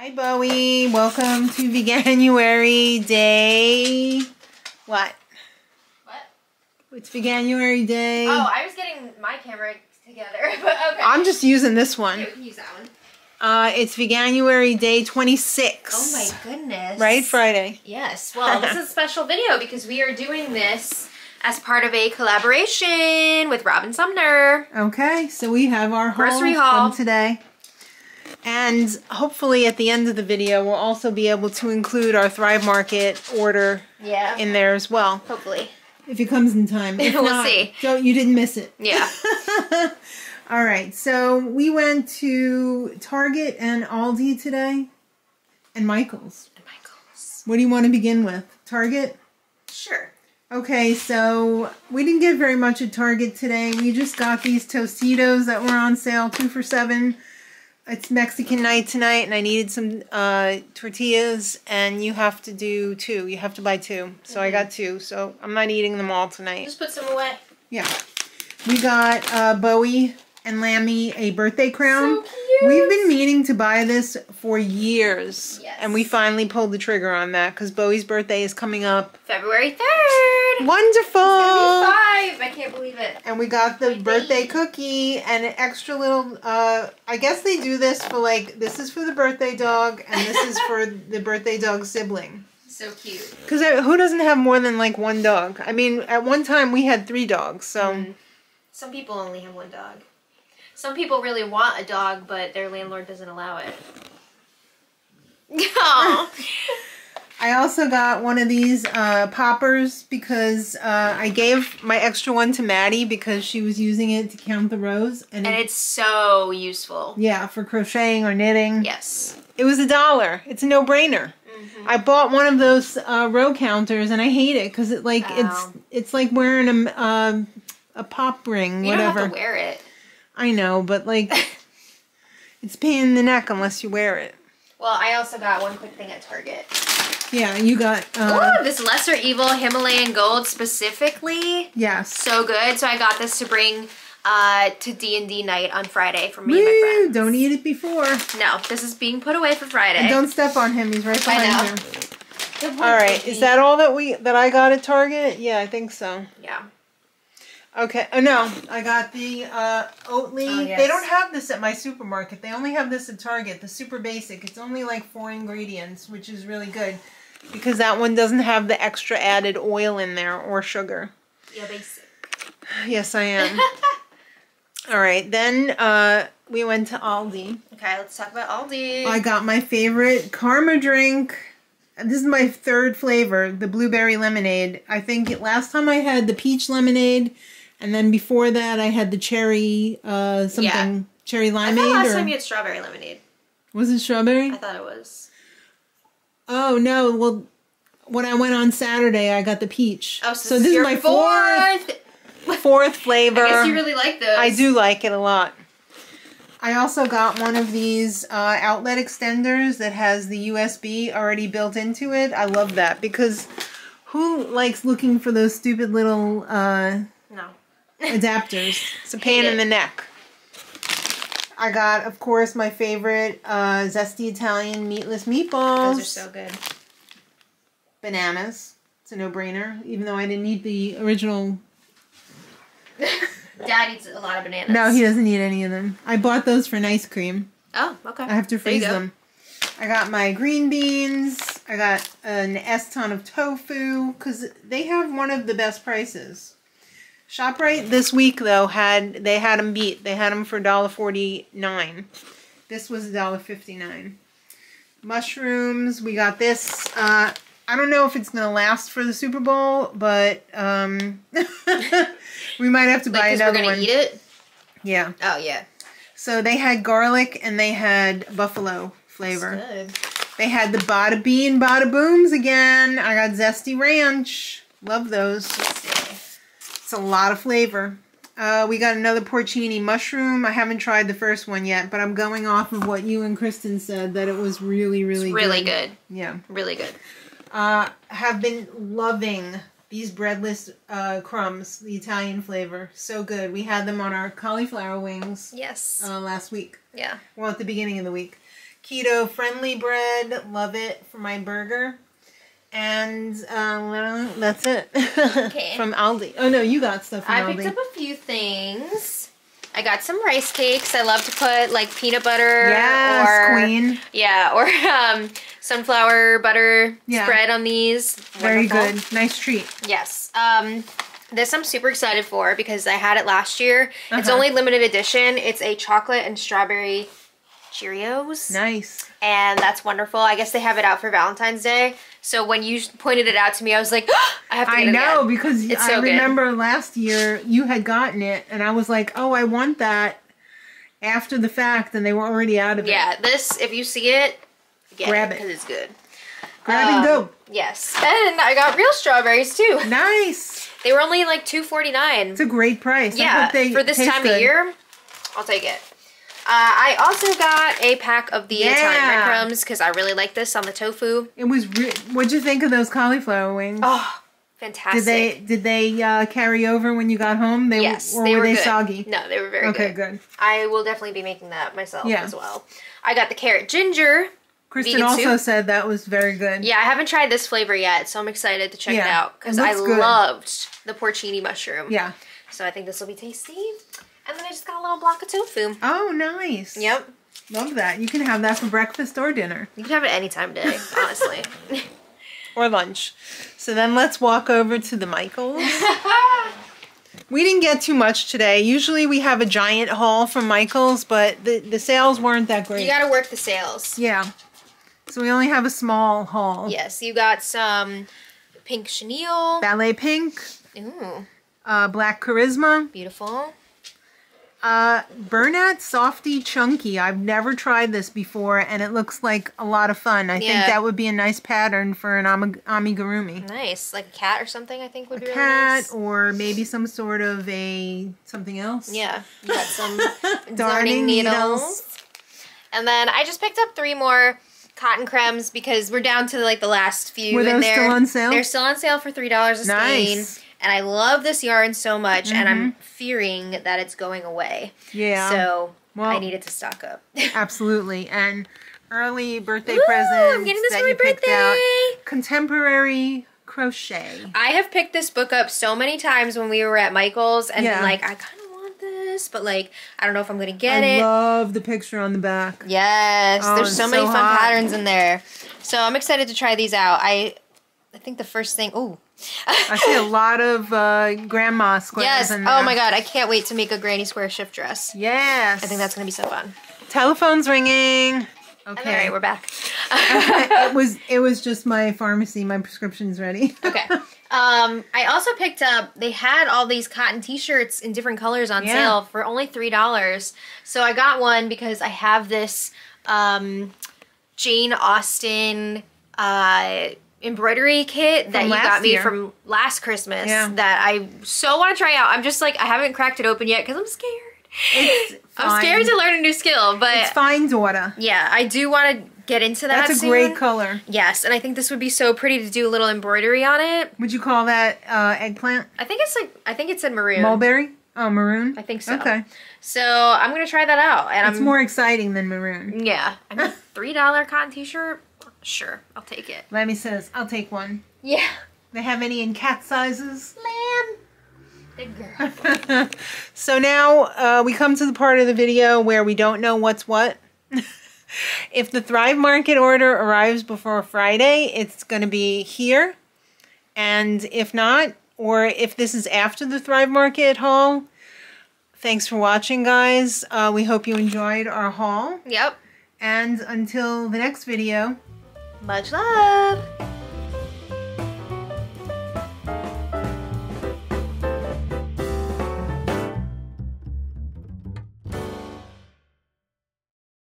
Hi, Bowie. Welcome to Veganuary day. What? It's Veganuary day. Oh, I was getting my camera together, but okay. I'm just using this one. Yeah, we can use that one. It's Veganuary day 26. Oh my goodness. Right? Friday. Yes. Well, this is a special video because we are doing this as part of a collaboration with Robin Sumner. Okay, so we have our grocery haul from today. And hopefully at the end of the video, we'll also be able to include our Thrive Market order in there as well. Hopefully. If it comes in time. If we'll not, see. You didn't miss it. Yeah. All right, so we went to Target and Aldi today. And Michael's. What do you want to begin with? Target? Sure. Okay, so we didn't get very much at Target today. We just got these Tostitos that were on sale, 2 for $7. It's Mexican night tonight, and I needed some tortillas, and you have to do 2. You have to buy 2. So I got 2, so I'm not eating them all tonight. Just put some away. Yeah. We got Bowie and Lammy a birthday crown. So cute. We've been meaning to buy this for years. Yes. And we finally pulled the trigger on that because Bowie's birthday is coming up. February 3rd. Wonderful. It's gonna be 5. I can't believe it. And we got the birthday cookie and an extra little, I guess they do this for like, this is for the birthday dog and this is for the birthday dog sibling. So cute. Because who doesn't have more than like 1 dog? I mean, at one time we had 3 dogs, so. Some people only have 1 dog. Some people really want a dog, but their landlord doesn't allow it. Oh. I also got one of these poppers because I gave my extra one to Maddie because she was using it to count the rows. And it's so useful. Yeah, for crocheting or knitting. Yes. It was $1. It's a no-brainer. I bought one of those row counters and I hate it because it it's like wearing a pop ring, you whatever. You don't have to wear it. I know, but like it's pain in the neck unless you wear it. Well, I also got one quick thing at Target. Yeah, you got... Ooh, this Lesser Evil Himalayan Gold specifically. Yes. So good. So I got this to bring to D&D night on Friday for me and my friends. Don't eat it before. No, this is being put away for Friday. And don't step on him. He's right behind you. All right. Is that all that I got at Target? Yeah, I think so. Yeah. Okay. Oh, no. I got the Oatly. Oh, yes. They don't have this at my supermarket. They only have this at Target. The super basic. It's only like 4 ingredients, which is really good. Because that one doesn't have the extra added oil in there or sugar. Yeah, basic. Yes, I am. All right. Then we went to Aldi. Okay, let's talk about Aldi. I got my favorite Karma drink. This is my 3rd flavor, the blueberry lemonade. I think last time I had the peach lemonade, and then before that I had the cherry cherry limeade. I thought last time you had strawberry lemonade. Was it strawberry? I thought it was. Oh no! Well, when I went on Saturday, I got the peach. Oh, so this is your my 4th flavor. I guess you really like those. I do like it a lot. I also got one of these outlet extenders that has the USB already built into it. I love that because who likes looking for those stupid little adapters? It's a pain in the neck. I got, of course, my favorite zesty Italian meatless meatballs. Those are so good. Bananas. It's a no-brainer, even though I didn't eat the original. Dad eats a lot of bananas. No, he doesn't eat any of them. I bought those for ice cream. Oh, okay. I have to freeze them. I got my green beans. I got an S-ton of tofu because they have one of the best prices. ShopRite this week, though, they had them beat. They had them for $1.49. This was $1.59. Mushrooms. We got this. I don't know if it's going to last for the Super Bowl, but we might have to buy another one. We're going to eat it? Yeah. Oh, yeah. So they had garlic and they had buffalo flavor. That's good. They had the Bada Bee and Bada Booms again. I got Zesty Ranch. Love those. It's a lot of flavor. We got another porcini mushroom. I haven't tried the first one yet, but I'm going off of what you and Kristen said, that it was really, really good. Really good. Yeah. Really good. Have been loving these breadless crumbs, the Italian flavor. So good. We had them on our cauliflower wings. Yes. Last week. Yeah. Well, at the beginning of the week. keto-friendly bread. Love it for my burger. And well, that's it. Okay. From Aldi. Oh no, you got stuff from Aldi. I picked up a few things. I got some rice cakes. I love to put like peanut butter. Yes, or, queen. Yeah, or sunflower butter spread on these. Very good. Nice treat. Yes. This I'm super excited for because I had it last year. It's only limited edition. It's a chocolate and strawberry Cheerios. Nice. And that's wonderful. I guess they have it out for Valentine's Day. So when you pointed it out to me, I was like, oh, I have to get it again. Because I remember last year you had gotten it and I was like, oh, I want that after the fact, and they were already out of it. Yeah, this, if you see it, grab it because it's good. Grab and go. Yes. And I got real strawberries too. Nice. They were only like $2.49. It's a great price. Yeah, I hope they for this taste time good. of year, I'll take it. I also got a pack of the Italian breadcrumbs because I really like this on the tofu. It was. What'd you think of those cauliflower wings? Oh, fantastic! Did they carry over when you got home? Yes, or were they good. soggy? No, they were very good. Okay, good. I will definitely be making that myself as well. I got the carrot ginger. Kristen also said that was very good. Yeah, I haven't tried this flavor yet, so I'm excited to check it out because I loved the porcini mushroom. Yeah. So I think this will be tasty. And then I just got a little block of tofu. Oh, nice. Yep. Love that. You can have that for breakfast or dinner. You can have it any time of day, honestly. Or lunch. So then let's walk over to the Michaels. We didn't get too much today. Usually we have a giant haul from Michaels, but the sales weren't that great. You gotta work the sales. Yeah. So we only have a small haul. Yes, you got some pink chenille. Ballet pink. Ooh. Black charisma. Beautiful. Burnett Softy Chunky. I've never tried this before, and it looks like a lot of fun. I think that would be a nice pattern for an amigurumi. Nice. Like a cat or something, I think would be really nice. nice. Or maybe some sort of something else. Yeah. You got some darning needles. And then I just picked up 3 more cotton cremes because we're down to like the last few. Were those still on sale? They're still on sale for $3 a skein. And I love this yarn so much, and I'm fearing that it's going away. Yeah. So I needed to stock up. Absolutely. And early birthday presents. I'm getting this for my birthday. Contemporary crochet. I have picked this book up so many times when we were at Michael's, and been like, I kind of want this, but like, I don't know if I'm going to get it. I love the picture on the back. Yes. There's so many fun patterns in there. So I'm excited to try these out. I think the first thing, I see a lot of grandma squares in there. Oh my god, I can't wait to make a granny square shift dress. Yes. I think that's going to be so fun. Telephone's ringing. Okay. All right, we're back. It was just my pharmacy. My prescription's ready. Okay. I also picked up, they had all these cotton t-shirts in different colors on sale for only $3. So I got one because I have this Jane Austen embroidery kit that you got me from last Christmas that I so want to try out. I'm just like, I haven't cracked it open yet because I'm scared. I'm scared to learn a new skill, but it's fine, daughter. Yeah, I do want to get into that. That's a great color. Yes, and I think this would be so pretty to do a little embroidery on it. Would you call that eggplant? I think it said maroon. Mulberry? Oh, maroon? I think so. Okay. So I'm gonna try that out, and it's more exciting than maroon. Yeah, I mean, $3 cotton t-shirt. Sure, I'll take it. Lemmy says, I'll take one. Yeah. They have any in cat sizes? Lamb. Good girl. So now we come to the part of the video where we don't know what's what. If the Thrive Market order arrives before Friday, it's going to be here. And if not, or if this is after the Thrive Market haul, thanks for watching, guys. We hope you enjoyed our haul. Yep. And until the next video, much love.